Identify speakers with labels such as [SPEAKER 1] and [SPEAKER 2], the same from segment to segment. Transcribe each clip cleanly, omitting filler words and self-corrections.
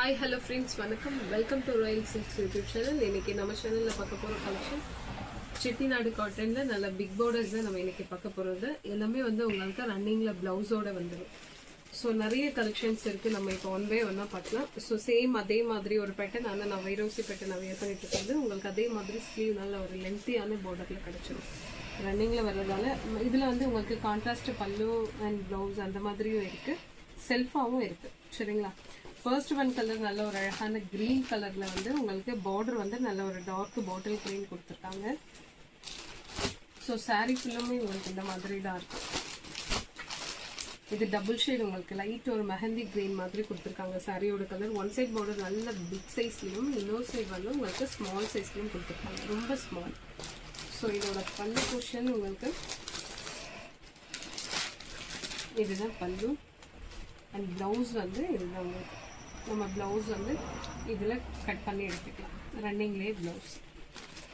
[SPEAKER 1] Hi, hello friends, வணக்கம். Welcome to Royal silks YouTube channel. இன்னைக்கு நம்ம சேனல்ல பார்க்க போற கலெக்ஷன் செட்டிநாடு காட்டன்ல நல்ல பிக் பார்டர்ஸ் தான் நம்ம இன்னைக்கு பார்க்க போறது. எல்லாமே வந்து உங்களுக்கு ரன்னிங்ல பிளவுஸோட வந்துடும். ஸோ நிறைய கலெக்ஷன்ஸ் இருக்கு. நம்ம இப்போ ஒன் பை ஒன்னா பார்க்கலாம். ஸோ சேம் அதே மாதிரி ஒரு பேட்டர்ன், ஆனால் நான் வைரோசி பேட்டர்ன் நான் வியர் பண்ணிட்டு இருக்கிறது உங்களுக்கு அதே மாதிரி ஸ்லீவ் நல்ல ஒரு லென்த்தியான பார்டர்ல கிடைச்சிடும். ரன்னிங்ல வர்றதால இதுல வந்து உங்களுக்கு கான்ட்ராஸ்ட் பல்லு அண்ட் பிளவுஸ் அந்த மாதிரியும் இருக்கு, செல்ஃபாவும் இருக்கு. சரிங்களா? ஃபர்ஸ்ட் ஒன் கலர் நல்ல ஒரு அழகான கிரீன் கலர்ல வந்து உங்களுக்கு பார்டர் வந்து நல்ல ஒரு டார்க் பாட்டில் கிரீன் கொடுத்துருக்காங்க. ஸோ சாரீ ஃபுல்லுமே உங்களுக்கு இந்த மாதிரி தான் இருக்கும். இது டபுள் ஷேட் உங்களுக்கு லைட் ஒரு மெஹந்தி கிரீன் மாதிரி கொடுத்துருக்காங்க. சாரியோட கலர் ஒன் சைட் பார்டர் நல்ல பிக் சைஸ்லயும் இன்னொரு சைட் வந்து உங்களுக்கு ஸ்மால் சைஸ்லயும் கொடுத்துருக்காங்க, ரொம்ப ஸ்மால். ஸோ இதோட பல்லு போர்ஷன் உங்களுக்கு இதுதான் பல்லு அண்ட் பிளவுஸ் வந்து இதுதான் உங்களுக்கு. நம்ம பிளவுஸ் வந்து இதில் கட் பண்ணி எடுத்துக்கலாம், ரன்னிங்லேயே பிளவுஸ்.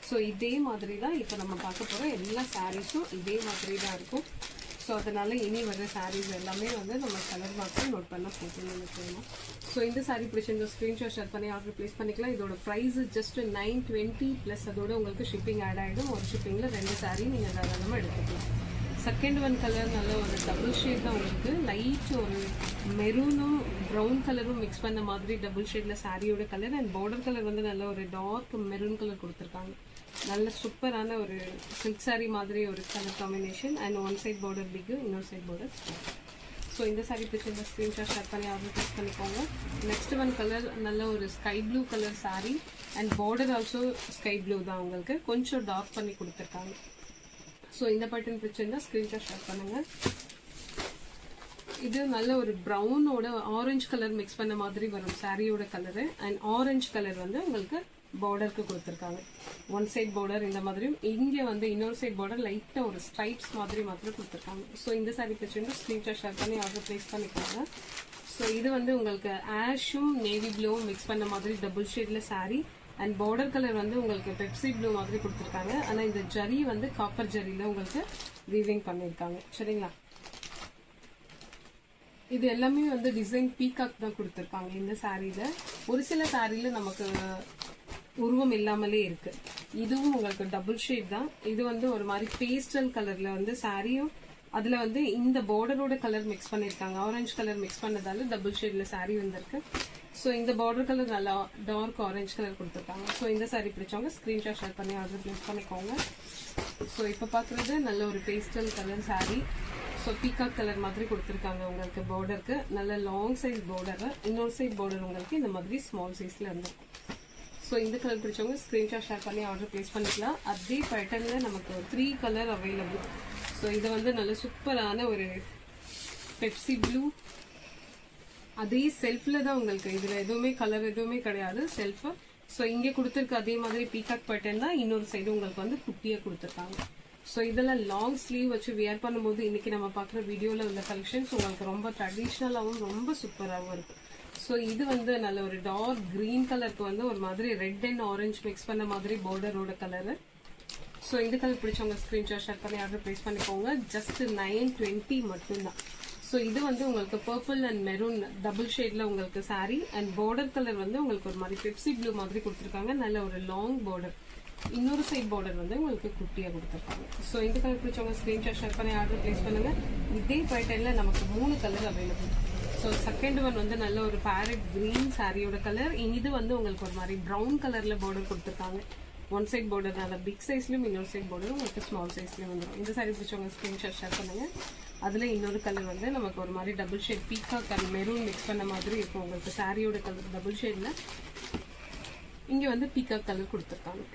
[SPEAKER 1] ஸோ இதே மாதிரி தான் இப்போ நம்ம பார்க்க போகிற எல்லா சாரீஸும் இதே மாதிரி தான் இருக்கும். ஸோ அதனால இனி வர சாரீஸ் எல்லாமே வந்து நம்ம கலர் மார்க்ஸ் நோட் பண்ண போகணும்னு நினைக்கிறோம். ஸோ இந்த சாரீ பிடிச்சிருந்த ஸ்க்ரீன்ஷாட் ஷேர் பண்ணி ஆர்டர் ப்ளேஸ் பண்ணிக்கலாம். இதோட ப்ரைஸ் ஜஸ்ட் 920 ப்ளஸ் அதோட உங்களுக்கு ஷிப்பிங் ஆட் ஆகிடும். ஒரு ஷிப்பிங்கில் 2 சாரீ நீங்கள் தாராளமாக எடுத்துக்கலாம். செகண்ட் ஒன் கலர் நல்ல ஒரு டபுள் ஷேட் தான் உங்களுக்கு, லைட் ஒரு மெரூனும் ப்ரௌன் கலரும் மிக்ஸ் பண்ண மாதிரி டபுள் ஷேட்ல சாரியோட கலர். அண்ட் பார்டர் கலர் வந்து நல்ல ஒரு டார்க் மெரூன் கலர் கொடுத்துருக்காங்க. நல்ல சூப்பரான ஒரு சில்க் சாரி மாதிரி ஒரு colour combination. And one side border big, இன்னொரு சைட் பார்டர். ஸோ இந்த சாரி பிடிச்சி இந்த ஸ்க்ரீன்ஷாட் ஷேர் பண்ணி ஆர்டர் ப்ளேஸ் பண்ணிக்கோங்க. நெக்ஸ்ட் ஒன் கலர் நல்ல ஒரு sky blue colour sari and border also sky blue தான் உங்களுக்கு, கொஞ்சம் டார்க் பண்ணி கொடுத்துருக்காங்க. ஸோ இந்த பேட்டர்ன் பிடிச்சிருந்தா ஸ்க்ரீன்ஷாட் ஷேர் பண்ணுங்க. இது நல்ல ஒரு ப்ரௌனோட ஆரஞ்சு கலர் மிக்ஸ் பண்ண மாதிரி வரும் சாரியோட கலரு. அண்ட் ஆரஞ்சு கலர் வந்து உங்களுக்கு பார்டருக்கு கொடுத்துருக்காங்க. ஒன் சைட் பார்டர் இந்த மாதிரியும், இங்கே வந்து இன்னொரு சைட் பார்டர் லைட்டாக ஒரு ஸ்ட்ரைப்ஸ் மாதிரி மாத்திரம் கொடுத்துருக்காங்க. ஸோ இந்த சாரி பிடிச்சிருந்தா ஸ்க்ரீன்ஷாட் ஷேர் பண்ணி ஆர்டர் ப்ளேஸ் பண்ணிக்கோங்க. ஸோ இது வந்து உங்களுக்கு ஆஷும் நேவி ப்ளூவும் மிக்ஸ் பண்ண மாதிரி டபுள் ஷேட்ல சாரி. அண்ட் பார்டர் கலர் வந்து உங்களுக்கு பெப்சி ப்ளூ மாதிரி கொடுத்துருக்காங்க. ஆனால் இந்த ஜரி வந்து காப்பர் ஜரியில் உங்களுக்கு வீவிங் பண்ணியிருக்காங்க. சரிங்களா? இது எல்லாமே வந்து டிசைன் பீகாக் தான் கொடுத்துருக்காங்க இந்த சாரியில. ஒரு சில சாரியில நமக்கு உருவம் இல்லாமலே இருக்கு. இதுவும் உங்களுக்கு டபுள் ஷேட் தான். இது வந்து ஒரு மாதிரி பேஸ்டல் கலர்ல வந்து சாரியும் அதுல வந்து இந்த பார்டரோட கலர் மிக்ஸ் பண்ணிருக்காங்க. ஆரஞ்சு கலர் மிக்ஸ் பண்ணதால டபுள் ஷேட்ல சாரி வந்திருக்கு. ஸோ இந்த பார்டர் கலர் நல்லா டார்க் ஆரஞ்சு கலர் கொடுத்துருக்காங்க. ஸோ இந்த சாரி பிடிச்சவங்க ஸ்க்ரீன்ஷாட் ஷேர் பண்ணி ஆர்டர் ப்ளேஸ் பண்ணிக்கோங்க. ஸோ இப்போ பார்க்குறது நல்ல ஒரு pastel colour sari. So peacock colour மாதிரி கொடுத்துருக்காங்க உங்களுக்கு பார்டருக்கு. நல்ல லாங் சைஸ் பார்டர், இன்னொரு சைட் பார்டர் உங்களுக்கு இந்த மாதிரி ஸ்மால் சைஸ்ல இருந்திருக்கும். ஸோ இந்த கலர் பிடிச்சவங்க ஸ்க்ரீன்ஷாட் ஷேர் பண்ணி ஆர்டர் ப்ளேஸ் பண்ணிக்கலாம். அதே பேட்டர்ன்ல நமக்கு 3 கலர் அவைலபிள். ஸோ இது வந்து நல்ல சூப்பரான ஒரு பெப்சி ப்ளூ, அதே செல்ஃப்ல தான் உங்களுக்கு. இதுல எதுவுமே கலர் எதுவுமே கிடையாது, செல்ஃப். ஸோ இங்கே கொடுத்துருக்க அதே மாதிரி பீகாக் பேட்டர்ன் தான் இன்னொரு சைடு உங்களுக்கு வந்து குட்டியா கொடுத்துருக்காங்க. ஸோ இதெல்லாம் லாங் ஸ்லீவ் வச்சு வியர் பண்ணும்போது இன்னைக்கு நம்ம பார்க்குற வீடியோல உள்ள கலெக்ஷன்ஸ் உங்களுக்கு ரொம்ப ட்ரெடிஷ்னலாகவும் ரொம்ப சூப்பராகவும் இருக்கும். ஸோ இது வந்து நல்ல ஒரு டார்க் கிரீன் கலருக்கு வந்து ஒரு மாதிரி ரெட் அண்ட் ஆரஞ்சு மிக்ஸ் பண்ண மாதிரி பார்டரோட கலரு. ஸோ இந்த கலர் பிடிச்சவங்க ஸ்க்ரீன்ஷாட் ஷேர் பண்ணி ஆர்டர் ப்ளேஸ் பண்ணிக்கோங்க. ஜஸ்ட் 920 மட்டும்தான். ஸோ இது வந்து உங்களுக்கு பர்பிள் அண்ட் மெரூன் டபுள் ஷேட்ல உங்களுக்கு சாரி. அண்ட் பார்டர் கலர் வந்து உங்களுக்கு ஒரு மாதிரி பெப்சி ப்ளூ மாதிரி கொடுத்துருக்காங்க. நல்ல ஒரு லாங் பார்டர், இன்னொரு சைட் பார்டர் வந்து உங்களுக்கு குட்டியா கொடுத்துருக்காங்க. ஸோ இந்த கலர் பிடிச்சவங்க ஸ்க்ரீன்ஷாட் ஷேர் பண்ணி ஆர்டர் ப்ளேஸ் பண்ணுங்க. இதே பேட்டர்ன்ல நமக்கு 3 colour available. So second one வந்து நல்ல ஒரு பேரட் கிரீன் சாரியோட கலர். இது வந்து உங்களுக்கு ஒரு மாதிரி ப்ரௌன் கலர்ல பார்டர் கொடுத்துருக்காங்க. ஒன் சைட் பார்டர் நல்ல பிக் சைஸ்லயும், இன்னொரு சைட் பார்டர் உங்களுக்கு ஸ்மால் சைஸ்லயும் வந்துடும். இந்த சாரி பிடிச்சவங்க ஸ்க்ரீன்ஷாட் ஷேர் பண்ணுங்க. அதுல இன்னொரு கலர் வந்து நமக்கு ஒரு மாதிரி double shade peacock and maroon mix பண்ண மாதிரி இருக்கும் உங்களுக்கு. சாரியோட கலர் டபுள் ஷேட்ல இங்க வந்து பீகாக் கலர் கொடுத்துருக்காங்க.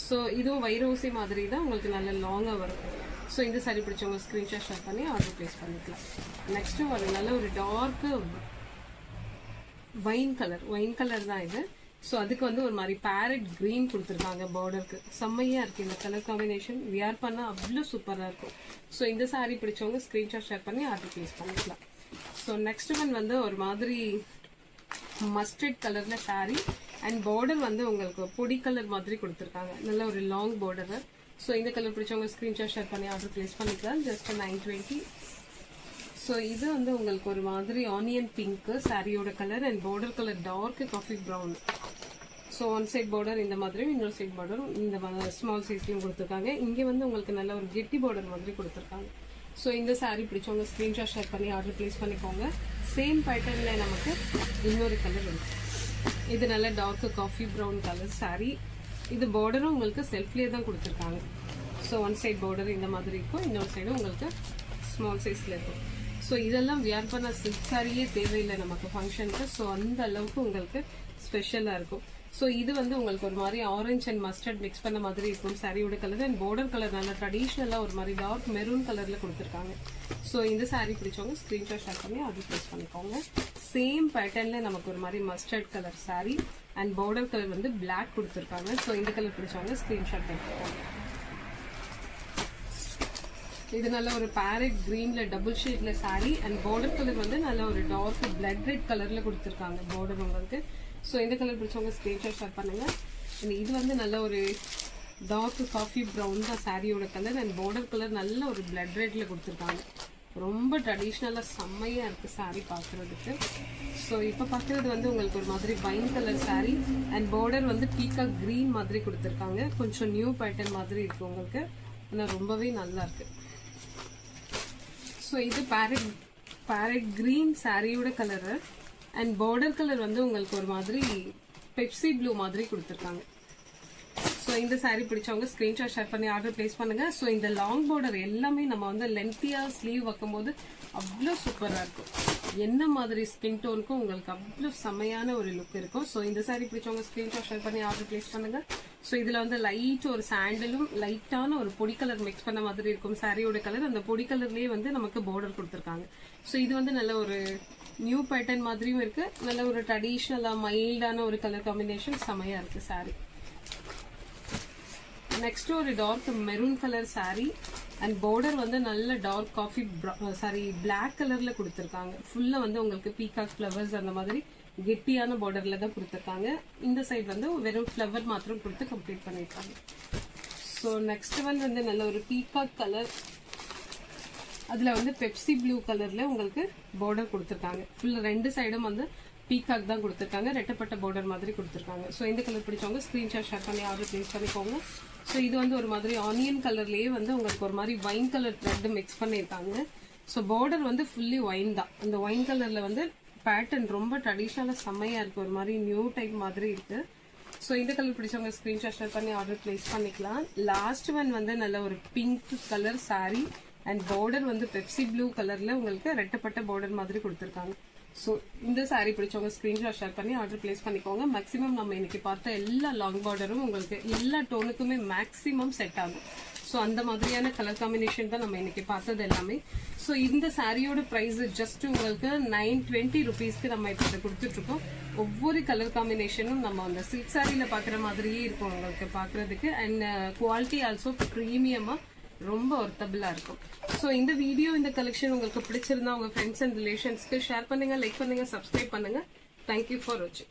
[SPEAKER 1] ஸோ இதுவும் வைரோசி மாதிரி தான் உங்களுக்கு நல்ல லாங்கா வரும். ஸோ இந்த சாரி பிடிச்சவங்க ஸ்க்ரீன்ஷாட் ஷேர் பண்ணி ஆர்டர் ப்ளேஸ் பண்ணிக்கலாம். நெக்ஸ்ட் ஒரு நல்ல ஒரு டார்க் வைன் கலர் தான் இது. ஸோ அதுக்கு வந்து ஒரு மாதிரி பேரட் கிரீன் கொடுத்துருக்காங்க பார்டருக்கு. செம்மையா இருக்கு இந்த கலர் காம்பினேஷன். வியர் பண்ணா அவ்வளோ சூப்பரா இருக்கும். ஸோ இந்த சாரி பிடிச்சவங்க ஸ்க்ரீன்ஷாட் ஷேர் பண்ணி ஆர்டர் ப்ளேஸ் பண்ணிக்கலாம். ஸோ நெக்ஸ்ட் ஒன் வந்து ஒரு மாதிரி மஸ்டர்ட் கலர்ல சாரி அண்ட் பார்டர் வந்து உங்களுக்கு பொடி கலர் மாதிரி கொடுத்துருக்காங்க. நல்ல ஒரு லாங் பார்டர். ஸோ இந்த கலர் பிடிச்சவங்க ஸ்க்ரீன்ஷாட் ஷேர் பண்ணி ஆர்டர் ப்ளேஸ் பண்ணிக்கலாம். ஜஸ்ட் 920. ஸோ இது வந்து உங்களுக்கு ஒரு மாதிரி ஆனியன் பிங்க் சாரியோட colour and border colour dark coffee brown. So one side border இந்த மாதிரி, இன்னொரு சைட் பார்டர் இந்த ஸ்மால் சைஸ்லையும் கொடுத்துருக்காங்க. இங்கே வந்து உங்களுக்கு நல்ல ஒரு கெட்டி பார்டர் மாதிரி கொடுத்துருக்காங்க. ஸோ இந்த சாரீ பிடிச்சவங்க ஸ்க்ரீன்ஷாட் ஷேர் பண்ணி ஆர்டர் பிளேஸ் பண்ணிக்கோங்க. சேம் பேட்டர்ன்ல நமக்கு இன்னொரு கலர் இருக்கு. இது நல்ல dark coffee brown colour sari. இது பார்டரும் உங்களுக்கு செல்ஃப்லேயே தான் கொடுத்துருக்காங்க. ஸோ ஒன் சைட் பார்டர் இந்த மாதிரி இருக்கும், இன்னொரு சைடும் உங்களுக்கு ஸ்மால் சைஸ்ல இருக்கும். ஸோ இதெல்லாம் வியர் பண்ண சில்க் சாரியே தேவையில்லை நமக்கு ஃபங்க்ஷனுக்கு. ஸோ அந்த அளவுக்கு உங்களுக்கு ஸ்பெஷலாக இருக்கும். ஸோ இது வந்து உங்களுக்கு ஒரு மாதிரி ஆரஞ்ச் அண்ட் மஸ்டர்ட் மிக்ஸ் பண்ண மாதிரி இருக்கும் சாரியோட கலர். அண்ட் பார்டர் கலர் நல்லா ட்ரெடிஷ்னலாக ஒரு மாதிரி டார்க் மெரூன் கலர்ல கொடுத்துருக்காங்க. ஸோ இந்த சாரீ பிடிச்சவங்க ஸ்க்ரீன்ஷாட் ஷேர் பண்ணி அது ப்ளேஸ் பண்ணிக்கோங்க. சேம் பேட்டர்ன்ல நமக்கு ஒரு மாதிரி mustard colour sari and border colour வந்து பிளாக் கொடுத்துருக்காங்க. ஸோ இந்த கலர் பிடிச்சவங்க ஸ்க்ரீன்ஷாட் பண்ணிக்கோங்க. இது நல்ல ஒரு பேரட் கிரீன்ல டபுள் ஷேட்ல சாரீ அண்ட் பார்டர் கலர் வந்து நல்ல ஒரு டார்க் பிளட் ரெட் கலர்ல கொடுத்துருக்காங்க பார்டர் உங்களுக்கு. ஸோ இந்த கலர் பிடிச்சவங்க ஸ்க்ரீன்ஷாட் ஷேர் பண்ணுங்க. இது வந்து நல்ல ஒரு டார்க் காஃபி ப்ரௌன் தான் சாரியோட கலர் அண்ட் பார்டர் கலர் நல்ல ஒரு பிளட் ரெட்ல கொடுத்துருக்காங்க. ரொம்ப ட்ரெடிஷ்னலாக செம்மையா இருக்கு சாரீ பார்க்கறதுக்கு. ஸோ இப்போ பார்க்கறது வந்து உங்களுக்கு ஒரு மாதிரி wine colour sari and border வந்து பீகாக் கிரீன் மாதிரி கொடுத்துருக்காங்க. கொஞ்சம் நியூ பேட்டர்ன் மாதிரி இருக்கு உங்களுக்கு, ஆனால் ரொம்பவே நல்லா இருக்கு. ஸோ இது பேரட் கிரீன் சாரியோட கலரு அண்ட் பார்டர் கலர் வந்து உங்களுக்கு ஒரு மாதிரி பெப்சி ப்ளூ மாதிரி கொடுத்துருக்காங்க. ஸோ இந்த சாரீ பிடிச்சவங்க ஸ்க்ரீன்ஷாட் ஷேர் பண்ணி ஆர்டர் பிளேஸ் பண்ணுங்க. ஸோ இந்த லாங் பார்டர் எல்லாமே நம்ம வந்து லென்த்தியா ஸ்லீவ் வைக்கும்போது அவ்வளோ சூப்பராக இருக்கும். என்ன மாதிரி ஸ்கின் டோனுக்கும் உங்களுக்கு அவ்வளோ செமையான ஒரு லுக் இருக்கும். ஸோ இந்த சாரீ பிடிச்சவங்க ஸ்க்ரீன்ஷாட் ஷேர் பண்ணி ஆர்டர் பிளேஸ் பண்ணுங்க. ஸோ இதுல வந்து லைட் ஒரு சாண்டலும் லைட்டான ஒரு பொடி கலர் மிக்ஸ் பண்ண மாதிரி இருக்கும் சாரியோட கலர். அந்த பொடி கலர்லயே வந்து நமக்கு பார்டர் கொடுத்துருக்காங்க. ஸோ இது வந்து நல்ல ஒரு நியூ பேட்டர்ன் மாதிரியும் இருக்கு, நல்ல ஒரு ட்ரெடிஷ்னலா மைல்டான ஒரு கலர் காம்பினேஷன் செமையா இருக்கு சாரி. நெக்ஸ்ட் ஒரு dark maroon colour sari and border வந்து நல்ல டார்க் காஃபி பிளாக் கலர்ல கொடுத்துருக்காங்க. ஃபுல்லா வந்து உங்களுக்கு பீகாக் ஃபிளவர்ஸ் அந்த மாதிரி கெட்டியான பார்டர்ல தான் கொடுத்துருக்காங்க. இந்த சைடு வந்து வெறும் ஃபிளவர் மாத்திரம் கொடுத்து கம்ப்ளீட் பண்ணிருக்காங்க. ஸோ நெக்ஸ்ட் ஒன் வந்து நல்ல ஒரு பீகாக் கலர், அதுல வந்து பெப்சி ப்ளூ கலர்ல உங்களுக்கு பார்டர் கொடுத்துருக்காங்க. ஃபுல்லா ரெண்டு சைடும் வந்து பீகாக் தான் கொடுத்துருக்காங்க, ரெட்டப்பட்ட பார்டர் மாதிரி கொடுத்துருக்காங்க. ஸோ இந்த கலர் பிடிச்சவங்க ஸ்கிரீன்ஷாட் ஷேர் பண்ணி ஆர்டர் பிளேஸ் பண்ணிக்கோங்க. ஸோ இது வந்து ஒரு மாதிரி ஆனியன் கலர்லயே வந்து உங்களுக்கு ஒரு மாதிரி வைன் கலர் த்ரெட் மிக்ஸ் பண்ணிருக்காங்க. ஸோ பார்டர் வந்து ஃபுல்லி ஒயின் தான். அந்த ஒயின் கலர்ல வந்து பேட்டர்ன் ரொம்ப ட்ரெடிஷ்னலா செம்மையா இருக்கு, ஒரு மாதிரி நியூ டைப் மாதிரி இருக்கு. ஸோ இந்த கலர் பிடிச்சவங்க ஸ்கிரீன்ஷாட் ஷேர் பண்ணி ஆர்டர் பிளேஸ் பண்ணிக்கலாம். லாஸ்ட் ஒன் வந்து நல்ல ஒரு pink colour sari and border வந்து பெப்சி ப்ளூ கலர்ல உங்களுக்கு ரெட்டப்பட்ட பார்டர் மாதிரி கொடுத்துருக்காங்க. ஸோ இந்த சாரீ பிடிச்சவங்க ஸ்கிரீன்ஷாட் ஷேர் பண்ணி ஆர்டர் பிளேஸ் பண்ணிக்கோங்க. மேக்ஸிமம் நம்ம இன்னைக்கு பார்த்த எல்லா லாங் பார்டரும் உங்களுக்கு எல்லா டோனுக்குமே மேக்ஸிமம் செட் ஆகும். ஸோ அந்த மாதிரியான கலர் காம்பினேஷன் தான் நம்ம இன்னைக்கு பார்த்தது எல்லாமே. ஸோ இந்த சாரியோட பிரைஸ் ஜஸ்ட் உங்களுக்கு 920 rupeesக்கு நம்ம இப்போ கொடுத்துட்டு இருக்கோம். ஒவ்வொரு கலர் காம்பினேஷனும் நம்ம அந்த சில்க் சாரியில பாக்குற மாதிரியே இருக்கும் உங்களுக்கு பாக்குறதுக்கு. அண்ட் குவாலிட்டி ஆல்சோ ப்ரீமியமா ரொம்ப ஒர்த்தபிளா இருக்கும். ஸோ இந்த வீடியோ இந்த கலெக்ஷன் உங்களுக்கு பிடிச்சிருந்தா உங்க ஃப்ரெண்ட்ஸ் அண்ட் ரிலேஷன்ஸ்க்கு ஷேர் பண்ணுங்க, லைக் பண்ணுங்க, சப்ஸ்கிரைப் பண்ணுங்க. தேங்க்யூ ஃபார் வாட்சிங்.